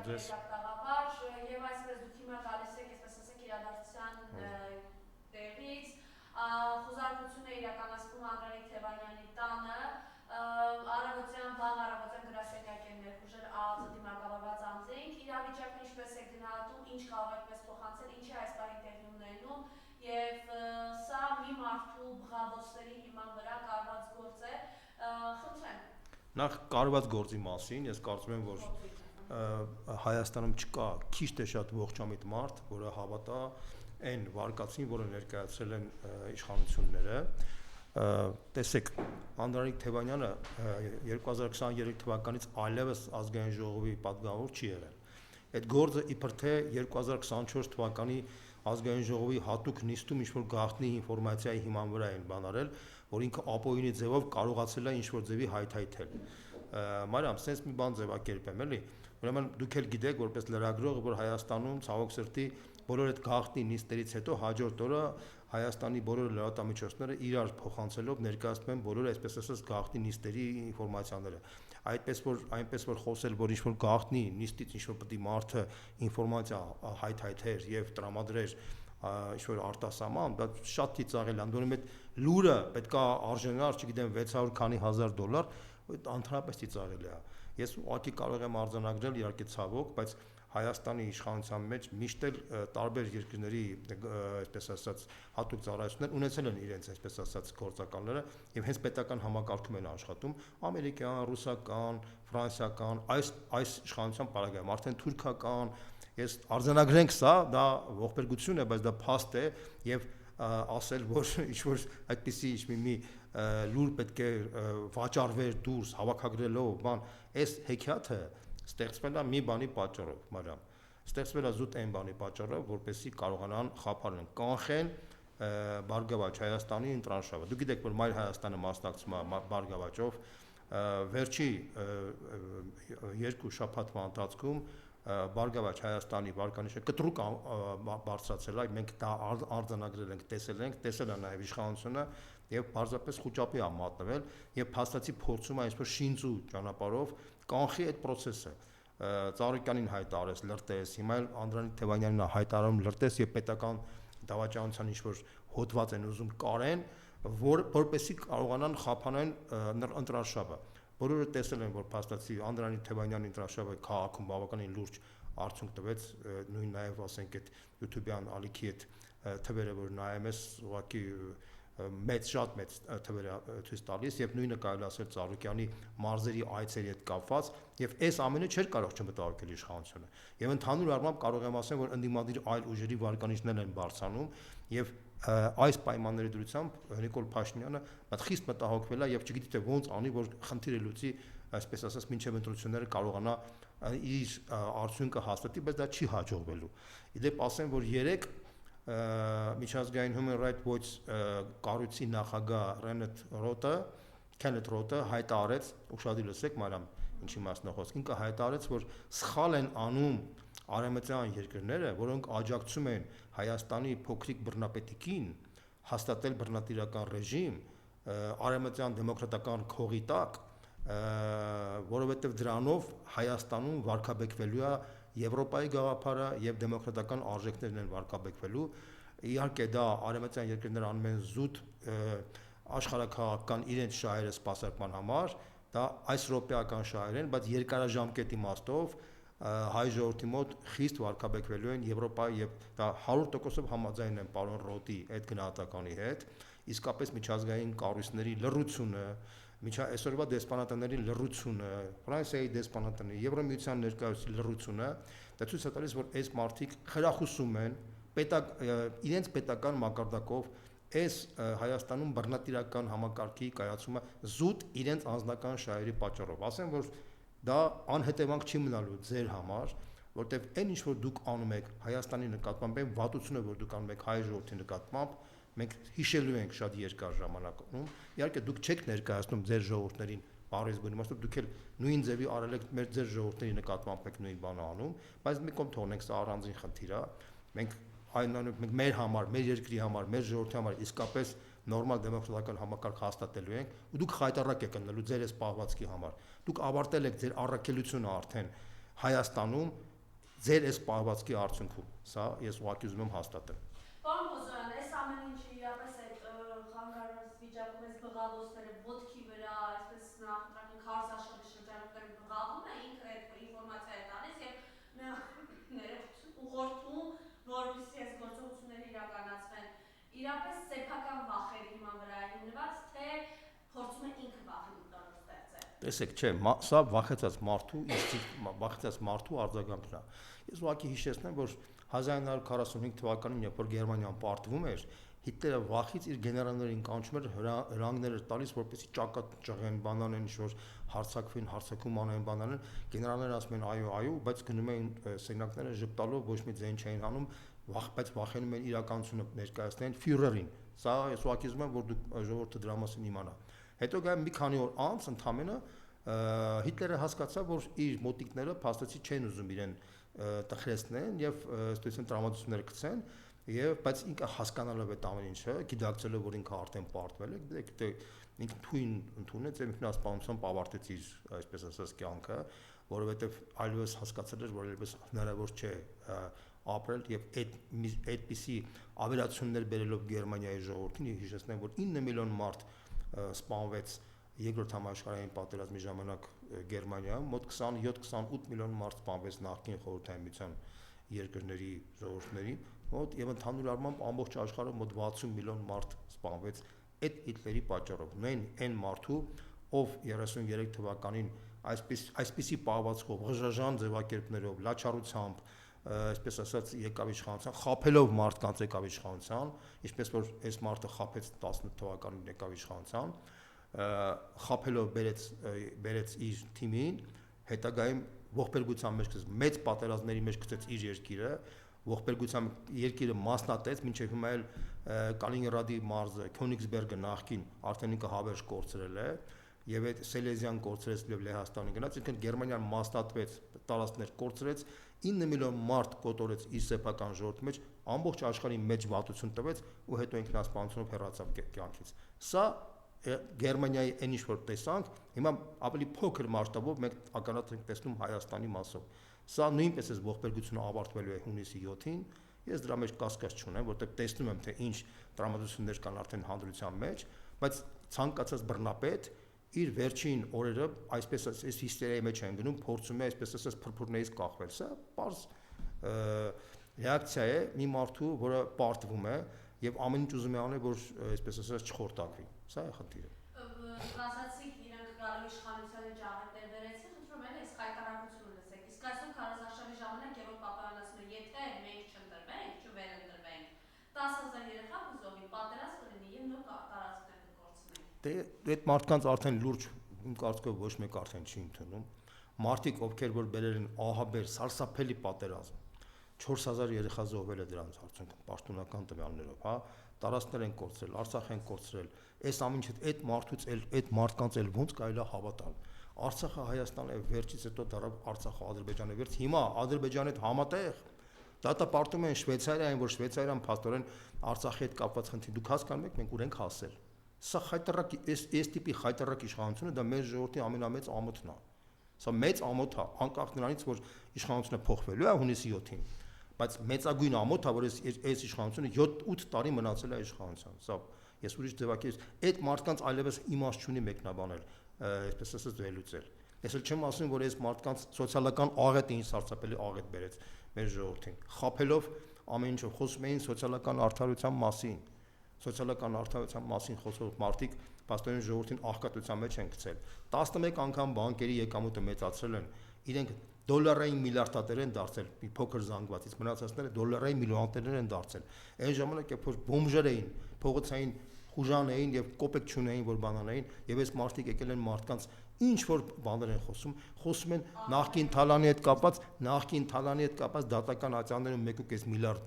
ձեզ։ Եվ այսպես դուք հիմա գալիս եք, այսպես ասենք, իրադարձության տեղից, խոզարկություն է իրականացվում Անդրանիկ Թևանյանի տանը, առավոտյան գրասենյակ են ներխուժել ԱԱԾ դիմակայված անձինք, իրավիճակն ինչպես է գնահատում, ինչ կարող եք մեզ փոխանցել, ինչ է այս պահին տեղի ունենում, եւ սա մի մարդու բղավոցների հիման վրա կարված գործ է, խնդրեմ։ Նախ կարված գործի մասին, ես կարծում եմ, որ Հայաստանում չկա քիչ թե շատ ողջամիտ մարդ, որը հավատա այն վարկածին, որը ներկայացրել են իշխանությունները։ Տեսեք, Անդրանիկ Թևանյանը 2023 թվականից այլևս ազգային ժողովի պատգամավոր չի եղել։ Այդ գործը իբր թե 2024 թվականի ազգային ժողովի հատուկ նիստում ինչ-որ գաղտնի ինֆորմացիայի հիման վրա են բանարել, որ ինքը ապօրինի ձևով կարողացել է ինչ-որ ձևի հայթայթել։ Մարիամ, sense մի բան ձևակերպեմ, էլի։ Ուրեմն դուք էլ գիտեք, որպես լրագրող, որ Հայաստանում ցավոք սրտի բոլոր այդ գաղտնի նիստերից հետո հաջորդ օրը Հայաստանի բոլոր լրատվամիջոցները իրար փոխանցելով ներկայացնում են բոլոր այսպես ասած գաղտնի նիստերի ինֆորմացիաները։ Այնպես որ խոսել, որ ինչ-որ գաղտնի նիստից ինչ-որ պետք է մարդը ինֆորմացիա հայթայթեր եւ տրամադրեր ինչ-որ արտասահման, դա շատ ծիծաղել է, անդորում այդ լուրը պետքա արժանար, չգիտեմ, 600 քանի հազար $, ընդհանրապես ծիծաղել է։ Ես ուղղակի կարող եմ արձանագրել, իհարկե ցավոք, բայց Հայաստանի իշխանության մեջ միշտ էլ տարբեր երկրների, այսպես ասած, հատուկ ծառայություններ ունեցել են իրենց, այսպես ասած, գործակալները եւ հենց պետական համակարգում են աշխատում, ամերիկյան, ռուսական, ֆրանսիական, այս իշխանության պարագայում, արդեն թուրքական, ես արձանագրենք սա, դա ողբերգություն է, բայց դա փաստ է եւ ասել, որ ինչ-որ այդպիսի մի լուր պետք է վաճառվեր դուրս հավաքագրելով, բան, այս հեքիաթը ստեղծվել է մի բանի պատճառով, Մարիամ, ստեղծվել է զուտ այն բանի պատճառով, որպեսզի կարողանան խափանեն, կանխեն Բարգավաճ Հայաստանի ընտրանշավը։ Դուք գիտեք, որ Մայր Հայաստանը մասնակցում է Բարգավաճով, վերջի 2 շաբաթվա ընթացքում Բարգավաճ Հայաստանի վարկանիշը կտրուկ բարձրացել է, մենք դա արձանագրել ենք, տեսել է նաև իշխանությունը եւ պարզապես խոճապի է մատնվել եւ փաստացի փորձում է այսպես շինծու ճանապարհով կանխի այդ process-ը։ Ծառուկյանին հայտարարեց լրտես, հիմա էլ Անդրանիկ Թևանյանին հայտարարում լրտես եւ պետական դավաճանության ինչ-որ հոդված են ուզում կարեն, որպեսզի կարողանան խափանեն ընտրաշավը։ Բոլորը տեսել են, որ փաստացի Անդրանիկ Թևանյանի ընտրաշավը քաղաքում բավականին լուրջ արդյունք տվեց, նույն նաև ասենք այդ YouTube-յան ալիքի այդ թվերը, որ նայում ես, ուղղակի շատ մեծ թվեր ցույց տալիս եւ նույնը կարելի ասել Ծառուկյանի մարզերի այցերի հետ կապված եւ այս ամենը չէր կարող չմտահոգել իշխանությունը եւ ընդհանուր առմամբ կարող եմ ասել, որ ընդդիմադիր այլ ուժերի վարկանիշներն են բարձրանում եւ այս պայմանների դրությամբ Նիկոլ Փաշինյանը խիստ մտահոգվել է եւ չգիտի թե ոնց անի, որ խնդիրը լուծի, այսպես ասած, մինչեւ ընտրությունները կարողանա իր արդյունքը հաստատի, բայց դա չի հաջողվելու։ Իդեպ ասեմ, որ 3 միջազգային Human Rights Watch կառույցի նախագահ Քենեթ Ռոթը հայտարարեց, ուշադիր լսեք, Մարիամ, ինչի մասն է խոսքը, ինքը հայտարարեց, որ սխալ են անում արևմտյան երկրները, որոնք աջակցում են Հայաստանի փոքրիկ բռնապետիկին հաստատել բռնատիրական ռեժիմ արևմտյան դեմոկրատական քողի տակ, որովհետև դրանով Հայաստանում վարկաբեկվելու է Եվրոպայի գաղափարը եւ դեմոկրատական արժեքներն են վարկաբեկվելու։ Իհարկե դա արևմտյան երկրները անում են զուտ աշխարհաքաղաքական իրենց շահերը սպասարկման համար, դա այս ռոպեական շահեր են, բայց երկարաժամկետ իմաստով հայ ժողովրդի մոտ խիստ վարկաբեկվելու են Եվրոպայի եւ դա 100%-ով համաձայն են պարոն Ռոթի այդ գնահատականի հետ, իսկապես միջազգային կառույցների լռությունը, այսօրվա դեսպանատների լռությունը, Ֆրանսիայի դեսպանատների, Եվրոմիության ներկայացուցի լռությունը, դա ցույց է տալիս, որ այս մարդիկ խրախուսում են իրենց պետական մակարդակով այս Հայաստանում բռնատիրական համակարգի կայացումը զուտ իրենց անձնական շահերի պատճառով։ Ասեմ, որ դա անհետևանք չի մնալու ձեր համար, որտեղ այն ինչ որ դուք անում եք Հայաստանի նկատմամբ, այն վատությունը, որ դուք անում եք հայ ժողովրդի նկատմամբ, մենք հիշելու ենք շատ երկար ժամանակում։ Իհարկե դուք չեք ներկայացնում ձեր ժողովուրդներին Պարիզ բնի իմաստով, դուք էլ նույն ձևի արել եք ձեր ժողովրդների նկատմամբ եք նույն բանը անում, բայց մի կողմ թողնենք, սա առանձին խնդիր է։ Մենք մենք մեր համար, մեր երկրի համար, մեր ժողովրդի համար իսկապես նորմալ դեմոկրատական համակարգ հաստատելու ենք, ու դուք խայտառակ եք ընկնելու ձեր այս պահվածքի համար։ Դուք ավարտել եք ձեր առաքելությունը արդեն Հայաստանում ձեր այս պահվածքի արդյունքում։ Սա ես ուղղակի ուզում եմ հաստատել։ Պարոն Բոզոյան, այս ամեն ինչը իրապես այդ խանգարված վիճակում այս բղավոցները ոտքի վրա, այսպես նախընտրական քարոզարշավի շրջանակներում բղավում է, ինքը այդ ինֆորմացիա է տալիս եւ ներողություն ուղղորդում, որովհետեւ այս գործողությունները իրականացվեն։ Իրապես սեփական վախերի հիման վրա է հիմնված, թե փորձում է ինքը վախի մտորում ստեղծել։ Տեսեք, չէ, սա վախեցած մարդու արձագանքն է։ Ես ուղղակի հիշեցնեմ, որ 1945 թվականին, երբ որ Գերմանիան պարտվում էր, Հիտլերը վախից իր գեներալներին կանչում էր հրանգներ տալիս, որպեսզի ճակատ ճղեն, բանանեն, ինչ-որ հարձակվին, հարձակում անեն, բանանեն, գեներալները ասում են այո, բայց գնում էին սենյակները ժպտալով, ոչ մի ձայն չէին հանում, բայց վախենում են իրականությունը ներկայացնեն ֆյուրերին։ Սա ես ուղղակի ուզում եմ, որ դուք ժողովուրդը դրա մասին իմանա։ Հետո գա մի քանի օր անց ընդամենը Հիտլերը հասկացավ, որ իր մոտիկները փաստացի չեն ուզում իրեն տխրեցնեն եւ ստույցն տրամադրություններ գցեն, բայց ինքը հասկանալով այդ ամեն ինչը, գիտակցելով, որ ինքը արդեն պարտվել է, ինքը թույն ընդունեց եւ ինքնասպանությամբ ավարտեց իր, այսպես ասած, կյանքը, որովհետեւ այլևս հասկացել էր, որ այլևս հնարավոր չէ ապրել եւ այդպիսի ավերացումներ բերելով Գերմանիայի ժողովրդին, հիշեցնեմ, որ 9 միլիոն մարդ սպանվեց Երկրորդ համաշխարհային պատերազմի ժամանակ Գերմանիայում, մոտ 27-28 միլիոն մարդ սպանվեց նախկին խորհրդային միության երկրների ժողովուրդների, մոտ եւ ընդհանուր առմամբ ամբողջ աշխարհում մոտ 60 միլիոն մարդ սպանվեց այդ Հիտլերի պատճառով։ Նույն այն մարդու, ով 33 թվականին այսպիսի պահվածքով, ղժաժան ձևակերպներով, լաչառությամբ, այսպես ասած, եկավ իշխանության, խաբելով մարդկանց եկավ իշխանության, ինչպես որ այս մարդը խաբեց 18 թվականին եկավ իշխանության, խաբելով բերեց իր թիմին, հետագայում ողբերգության մեջ գցեց մեծ պատերազմների մեջ գցեց իր երկիրը, ողբերգության երկիրը մասնատեց, մինչև հիմա էլ Կալինինգրադի մարզը, Քյոնիգսբերգը նախքին արդեն ինքը հավերժ կորցրել է, եւ այդ Սելեզիան կորցրեց եւ Լեհաստանը գնաց, ինքն Գերմանիան մասնատվեց, տարածքներ կորցրեց, 9 միլիոն մարդ կոտորեց իր սեփական ժողովրդի մեջ, ամբողջ աշխարհի մեջ վատություն տվեց ու հետո ինքնասպանությունով հեռացավ կյանքից։ Սա Գերմանիայի այն ինչ որ տեսանք, հիմա ավելի փոքր մասշտաբով մենք ականատ ենք տեսնում Հայաստանի մասով։ Սա նույնպես է ողբերգությունը ավարտվելու է հունիսի 7-ին։ Ես դրա մեջ կասկած չունեմ, որտեղ տեսնում եմ թե ինչ տրամադրություններ կան արդեն հանդրության մեջ, բայց ցանկացած բռնապետ իր վերջին օրերը այսպես այս հիստերիայի մեջ են գնում, փորձում է այսպես ասած փրփուրներից կախվել։ Սա պարզ ռեակցիա է մի մարդու, որը պարտվում է եւ ամեն ինչ ուզում է անել, որ այսպես ասած չխորտակվի։ Սա է խնդիրը։ Ասացիք իրենք գալու իշխանության ջահատներ վերեցին, խնդրում եմ այս հայտարարությունը լսեք։ Իսկ այսօր քարոզարշավի ժամանակ Գևորգ Պապայանն ասում է, եթե մենք չընտրվենք, չվերընտրվենք, 10,000 երեխա կզոհվի, պատերազմ կլինի եւ նոր տարածքներ կկորցնենք։ Դե այդ մարդկանց արդեն լուրջ իմ կարծիքով ոչ մեկ արդեն չի ընդունում։ Մարդիկ, ովքեր որ բերել են ահաբեր, սարսափելի պատերազմ, 4000 երեխա զոհվել է դրանց արդյունքում, պաշտոնական տվյալներով, հա, տարածքներ են կորցրել, Արցախ են կորցրել։ Այս ամեն ինչը այդ մարդուց այդ մարդկանց էլ ոնց կարելի է հավատալ։ Արցախը Հայաստանը վերջից հետո դարավ Արցախը Ադրբեջանը վերջ։ Հիմա Ադրբեջանի հետ համատեղ դատապարտում են Շվեյցարիային, որ Շվեյցարիան փաստորեն Արցախի հետ կապված խնդիր։ Դուք հասկանում եք, մենք ուր ենք հասել։ Սա խայտարակ այս տիպի խայտարակ իշխանությունը դա մեր ժողովրդի ամենամեծ ամոթն է։ Սա մեծ ամոթ է, անկախ նրանից, որ իշխանությունը փոխվելու է հունիսի 7-ին, բայց մեծագույն ամոթ է, որ այս իշխանությունը 7-8 տարի մնացել է իշխանության։ Սա ես ուրիշ ձևակերպ այդ մարդկանց այլևս իմաստ չունի մեկնաբանել, այսպես ասած վերլուծել։ Ես էլ չեմ ասում, որ այս մարդկանց սոցիալական աղետը ինչ սարսափելի աղետ բերեց մեր ժողովրդին, խափելով ամեն ինչով խոսում էին սոցիալական արդարության մասին, սոցիալական արդարության մասին խոսող մարդիկ պաստորեն ժողովրդին աղքատության մեջ են գցել։ 11 անգամ բանկերի եկամուտը մեծացրել են, իրենք դոլարային միլիարդատեր են դարձել, մի փոքր զանգվածից մնացածները դոլարային միլիոնատերներ են դարձել։ Այն ժամանակ երբ որ բոմժեր էին, փողոցային խուժան էին եւ կոպեկ չունեին, որ բանանային, եւ այս մարդիկ եկել են մարդկանց ինչ որ բաներ են խոսում են նախկին թալանի հետ կապած դատական ատյաններում 1.5 միլիարդ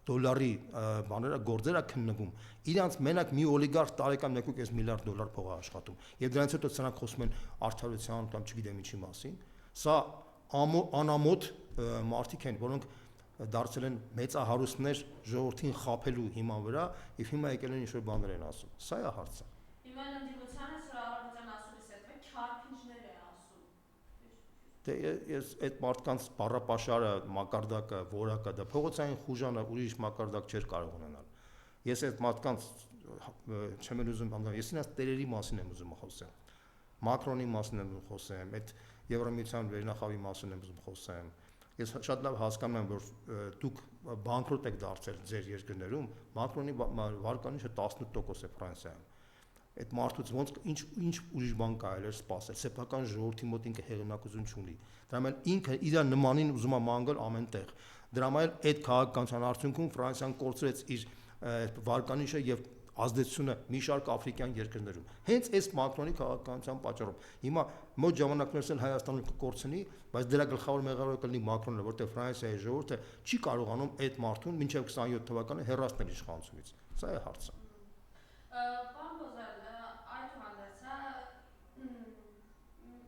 դոլարի բաները գործեր է քննվում։ Իրանց մենակ մի օլիգարխ տարեկան 1.5 միլիարդ դոլար փող է աշխատում։ Եվ դրանից հետո սրանք խոսում են արդարության կամ չգիտեմ ինչի մասին։ Սա անամոթ մարդիկ են, որոնք դարձել են մեծահարուստներ ժողովրդին խաբելու հիման վրա եւ հիմա եկել են ինչ-որ բաներ են ասում։ Սա է հարցը։ Հիմա ընդդիմությանը սրա առավոտյան ասում է, թե չարփինջներ է ասում։ Դե ես այդ մարդկանց բառապաշարը, մակարդակը, որակը, դա փողոցային խուժանը ուրիշ մակարդակ չէր կարող ունենալ։ Ես այդ մարդկանց չեմ ուզում համոզել, ես ինձ տերերի մասին եմ ուզում խոսեմ։ Մակրոնի մասին եմ ուզում խոսեմ, այդ Եվրամիության վերնախավի մասին եմ ուզում խոսեմ։ Ես շատ լավ հասկանում եմ, որ դուք բանկրոտ եք դարձել ձեր երկրներում, Մակրոնի վարկանիշը 18% է Ֆրանսիայում։ Այդ մարդուց ոնց ինչ ուրիշ բան կարելի է սպասել, սեփական ժողովրդի մոտ ինքը հեղինակություն չունի։ Դրա համար ինքը իր նմանին ուզում է մանգալ ամենտեղ։ Դրա համար այդ քաղաքականության արդյունքում Ֆրանսիան կորցրեց իր վարկանիշը եւ ազդեցությունը մի շարք աֆրիկյան երկրներում։ Հենց այս Մակրոնի քաղաքականության պատճառով։ Հիմա մոտ ժամանակներս էլ Հայաստանում կկորցնի, բայց դրա գլխավոր մեղավորը կլինի Մակրոնը, որտեղ Ֆրանսիայի ժողովուրդը չի կարողանում այդ մարդուն մինչև 27 թվականը հեռացնել իշխանությունից։ Սա է հարցը։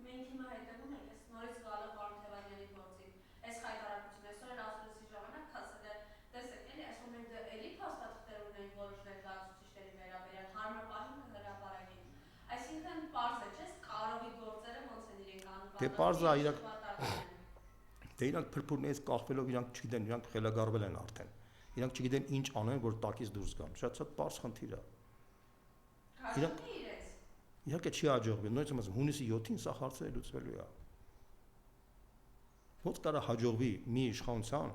Մենք հիմա հետևում ենք այս նորից գալու պարոն Թևանյանի գործին։ Այս հայտարարությունը այսօր ասուլիսի ժամանակ հասել է, տեսեք, էլի այսօր մենք էլի փաստաթղթեր ունենք որոշ ներկայացուցիչների վերաբերյալ հարմար պահին կհրապարակեն։ Այսինքն պարզ է, չէ՞, կարողի գործերը ոնց են իրենք անում։ Դե պարզ է, դե իրանք փրփուրներից կախվելով իրանք չգիտեն, իրանք խելագարվել են արդեն։ Իրանք չգիտեն ինչ անեն, որ տակից դուրս գան։ Շատ պարզ խնդիր է։ Իհարկե չի հաջողվի, նույնիսկ ասում հունիսի 7-ին սա հարցերը լուծվելու է։ Ոնց կարա հաջողվի մի իշխանության,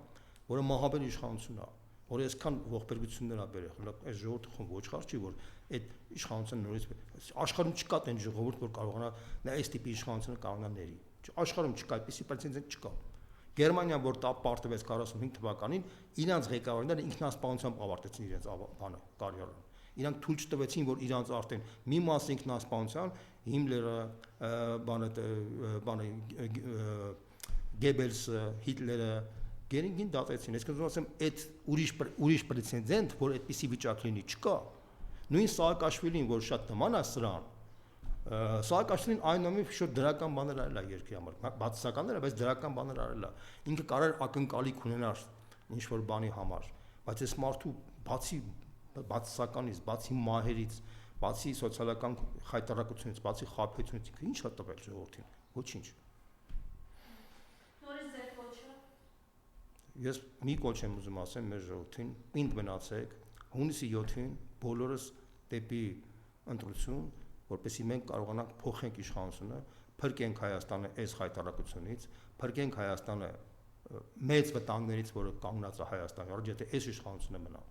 որը մահաբեր իշխանություն է, որը այսքան ողբերգություններ ա բերել, այս ժողովուրդը խոմ ոչխար չի, որ այդ իշխանությունը նորից աշխարհում չկա այն ժողովուրդ, որ կարողանա նա այս տիպի իշխանությունը կարողանա ների։ Աշխարհում չկա, այդպիսի պրեցեդենտ չկա։ Գերմանիան, որ պարտվեց 45 թվականին, իրանց ղեկավարները ինքնասպանությամբ ավարտեցին իրենց բանը, կարիերան։ Իրանք թույլ չտվեցին, որ իրանց արդեն մի մաս ինքնասպանության Հիմլերը, Գեբելսը, Հիտլերը Գերինգին դատեցին։ Ես կուզում ասեմ, այդ ուրիշ պրեցեդենտ, որ այդպիսի վիճակ լինի, չկա։ Նույն Սաակաշվիլին, որ շատ նման է սրան, Սաակաշվիլին այնուամենայնիվ շուտ դրական բաներ արել է երկրի համար, բացասականներ, բայց դրական բաներ արել է։ Ինքը կարող ակնկալիք ունենար ինչ որ բանի համար, բայց այս մարդու բացի բացասականից, բացի մահերից, բացի սոցիալական խայտարակությունից, բացի խաբեությունից, ինքը ինչ է տվել ժողովրդին։ Ոչինչ։ Նորից ձեր կոչը։ Ես մի կոչ եմ ուզում ասեմ մեր ժողովրդին, պինդ մնացեք, հունիսի 7-ին բոլորս դեպի ընտրություն, որպեսզի մենք կարողանանք փոխենք իշխանությունը, փրկենք Հայաստանը այս խայտարակությունից, փրկենք Հայաստանը մեծ վտանգներից, որը կանգնած է Հայաստանի առաջ, եթե այս իշխանությունը մնա։